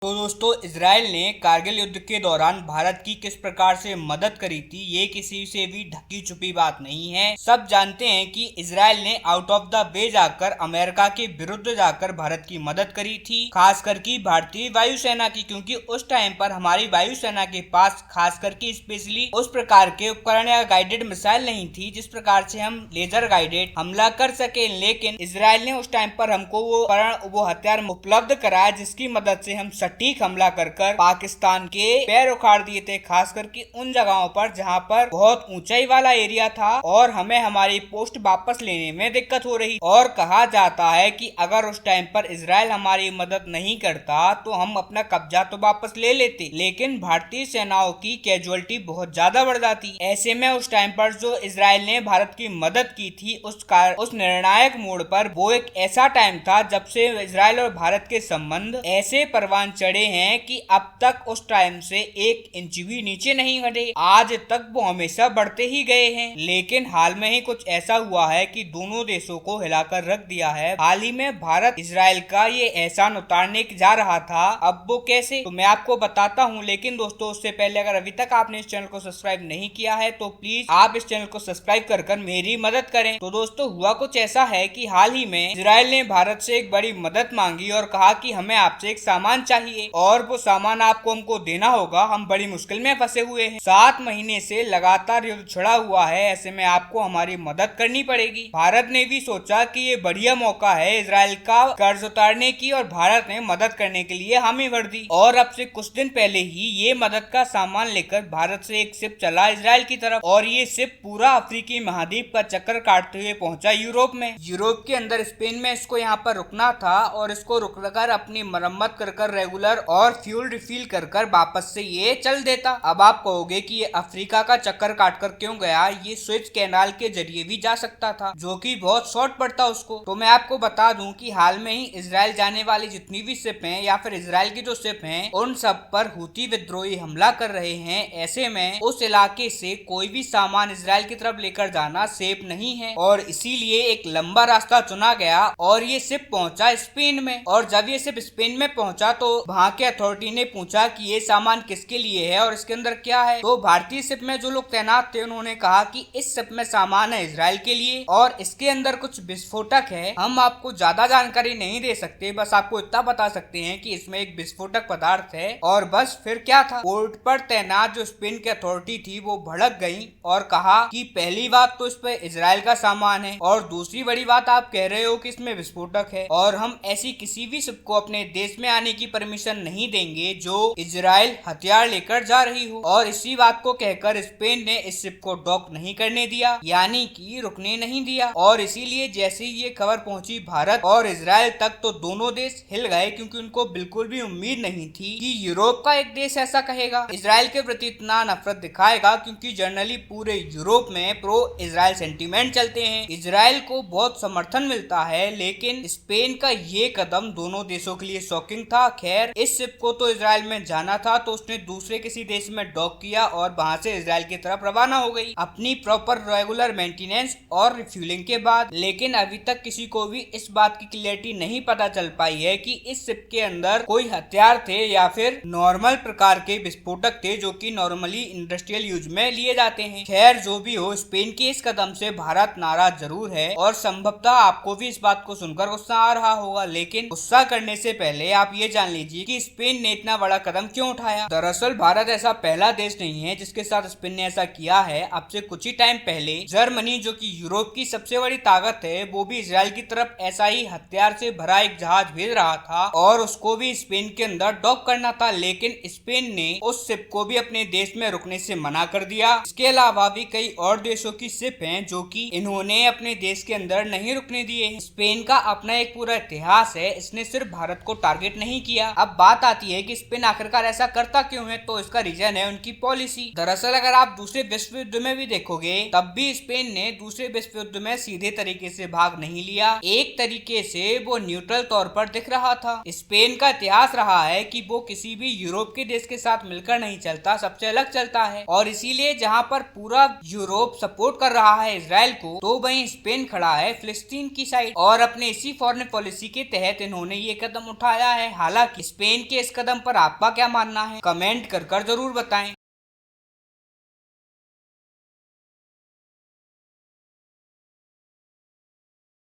तो दोस्तों, इजराइल ने कारगिल युद्ध के दौरान भारत की किस प्रकार से मदद करी थी, ये किसी से भी ढकी छुपी बात नहीं है। सब जानते हैं कि इजराइल ने आउट ऑफ द वे जाकर अमेरिका के विरुद्ध जाकर भारत की मदद करी थी, खास करके भारतीय वायुसेना की, क्योंकि उस टाइम पर हमारी वायुसेना के पास खास करके स्पेशली उस प्रकार के उपकरण या गाइडेड मिसाइल नहीं थी जिस प्रकार से हम लेजर गाइडेड हमला कर सके। लेकिन इजराइल ने उस टाइम पर हमको वो उपकरण, वो हथियार उपलब्ध कराया जिसकी मदद से हम सटीक हमला कर पाकिस्तान के पैर उखाड़ दिए थे, खास करके उन जगहों पर जहां पर बहुत ऊंचाई वाला एरिया था और हमें हमारी पोस्ट वापस लेने में दिक्कत हो रही। और कहा जाता है कि अगर उस टाइम पर इजराइल हमारी मदद नहीं करता तो हम अपना कब्जा तो वापस ले लेते, लेकिन भारतीय सेनाओं की कैजुअलिटी बहुत ज्यादा बढ़ जाती। ऐसे में उस टाइम पर जो इजराइल ने भारत की मदद की थी उस निर्णायक मोड़ पर, वो एक ऐसा टाइम था जब से इजराइल और भारत के संबंध ऐसे परवान चढ़े हैं कि अब तक उस टाइम से 1 इंच भी नीचे नहीं घटे। आज तक वो हमेशा बढ़ते ही गए हैं, लेकिन हाल में ही कुछ ऐसा हुआ है कि दोनों देशों को हिलाकर रख दिया है। हाल ही में भारत इजराइल का ये एहसान उतारने जा रहा था, अब वो कैसे, तो मैं आपको बताता हूँ। लेकिन दोस्तों, उससे पहले अगर अभी तक आपने इस चैनल को सब्सक्राइब नहीं किया है तो प्लीज आप इस चैनल को सब्सक्राइब कर मेरी मदद करें। तो दोस्तों, हुआ कुछ ऐसा है कि हाल ही में इजराइल ने भारत से एक बड़ी मदद मांगी और कहा कि हमें आपसे एक सामान चाहिए और वो सामान आपको हमको देना होगा, हम बड़ी मुश्किल में फंसे हुए हैं। 7 महीने से लगातार युद्ध छिड़ा हुआ है, ऐसे में आपको हमारी मदद करनी पड़ेगी। भारत ने भी सोचा कि ये बढ़िया मौका है इजराइल का कर्ज उतारने की और भारत ने मदद करने के लिए हामी भर दी। और अब से कुछ दिन पहले ही ये मदद का सामान लेकर भारत से एक शिप चला इजराइल की तरफ और ये शिप पूरा अफ्रीकी महाद्वीप का चक्कर काटते हुए पहुंचा यूरोप में। यूरोप के अंदर स्पेन में इसको यहाँ पर रुकना था और इसको रुककर अपनी मरम्मत कर रेगुलर और फ्यूल रिफिल कर वापस से ये चल देता। अब आप कहोगे कि ये अफ्रीका का चक्कर काटकर क्यों गया, ये स्विच कैनाल के जरिए भी जा सकता था जो कि बहुत शॉर्ट पड़ता उसको। तो मैं आपको बता दूं कि हाल में ही इजराइल जाने वाली जितनी भी शिप हैं या फिर इजराइल की जो शिप हैं उन सब पर हुती विद्रोही हमला कर रहे हैं। ऐसे में उस इलाके से कोई भी सामान इजराइल की तरफ लेकर जाना सेफ नहीं है और इसीलिए एक लंबा रास्ता चुना गया और ये शिप पहुंचा स्पेन में। और जब ये शिप स्पेन में पहुंचा तो वहाँ के अथॉरिटी ने पूछा कि ये सामान किसके लिए है और इसके अंदर क्या है। तो भारतीय शिप में जो लोग तैनात थे उन्होंने कहा कि इस शिप में सामान है इजराइल के लिए और इसके अंदर कुछ विस्फोटक है। हम आपको ज्यादा जानकारी नहीं दे सकते, बस आपको इतना बता सकते हैं कि इसमें एक विस्फोटक पदार्थ है। और बस फिर क्या था, पोर्ट पर तैनात जो स्पेन की अथॉरिटी थी वो भड़क गई और कहा कि पहली बात तो इस पे इजराइल का सामान है और दूसरी बड़ी बात आप कह रहे हो कि इसमें विस्फोटक है और हम ऐसी किसी भी शिप को अपने देश में आने की परमिशन नहीं देंगे जो इजराइल हथियार लेकर जा रही हो। और इसी बात को कहकर स्पेन ने इस शिप को डॉक नहीं करने दिया, यानी कि रुकने नहीं दिया। और इसीलिए जैसे ही ये खबर पहुंची भारत और इजराइल तक तो दोनों देश हिल गए, क्योंकि उनको बिल्कुल भी उम्मीद नहीं थी कि यूरोप का एक देश ऐसा कहेगा, इजराइल के प्रति इतना नफरत दिखाएगा, क्योंकि जनरली पूरे यूरोप में प्रो इजराइल सेंटीमेंट चलते हैं, इजराइल को बहुत समर्थन मिलता है। लेकिन स्पेन का ये कदम दोनों देशों के लिए शॉकिंग था। खैर, इस शिप को तो इजराइल में जाना था तो उसने दूसरे किसी देश में डॉक किया और वहां से इजराइल की तरफ रवाना हो गई अपनी प्रॉपर रेगुलर मेंटेनेंस और रिफ्यूलिंग के बाद। लेकिन अभी तक किसी को भी इस बात की क्लियरिटी नहीं पता चल पाई है कि इस शिप के अंदर कोई हथियार थे या फिर नॉर्मल प्रकार के विस्फोटक थे जो कि नॉर्मली इंडस्ट्रियल यूज में लिए जाते हैं। खैर, जो भी हो, स्पेन के इस कदम से भारत नाराज जरूर है और संभवतः आपको भी इस बात को सुनकर गुस्सा आ रहा होगा। लेकिन गुस्सा करने से पहले आप ये जान लीजिए कि स्पेन ने इतना बड़ा कदम क्यों उठाया। दरअसल भारत ऐसा पहला देश नहीं है जिसके साथ स्पेन ने ऐसा किया है। अब से कुछ ही टाइम पहले जर्मनी, जो कि यूरोप की सबसे बड़ी ताकत है, वो भी इजराइल की तरफ ऐसा ही हथियार से भरा एक जहाज भेज रहा था और उसको भी स्पेन के अंदर डॉक करना था। लेकिन स्पेन ने उस शिप को भी अपने देश में रुकने से मना कर दिया। इसके अलावा भी कई और देशों की शिप हैं जो कि इन्होंने अपने देश के अंदर नहीं रुकने दिए। स्पेन का अपना एक पूरा इतिहास है, इसने सिर्फ भारत को टारगेट नहीं किया। अब बात आती है कि स्पेन आखिरकार ऐसा करता क्यों है, तो इसका रीजन है उनकी पॉलिसी। दरअसल अगर आप दूसरे विश्व युद्ध में भी देखोगे तब भी स्पेन ने दूसरे विश्व युद्ध में सीधे तरीके से भाग नहीं लिया, एक तरीके से वो न्यूट्रल तौर पर दिख रहा था। स्पेन का इतिहास रहा है कि वो किसी भी यूरोप के देश के साथ मिलकर नहीं चलता, सबसे अलग चलता है। और इसीलिए जहाँ पर पूरा यूरोप सपोर्ट कर रहा है इजराइल को, तो वहीं स्पेन खड़ा है फिलिस्तीन की साइड और अपने इसी फॉरेन पॉलिसी के तहत इन्होंने ये कदम उठाया है। हालांकि स्पेन के इस कदम पर आपका क्या मानना है, कमेंट कर जरूर बताएं।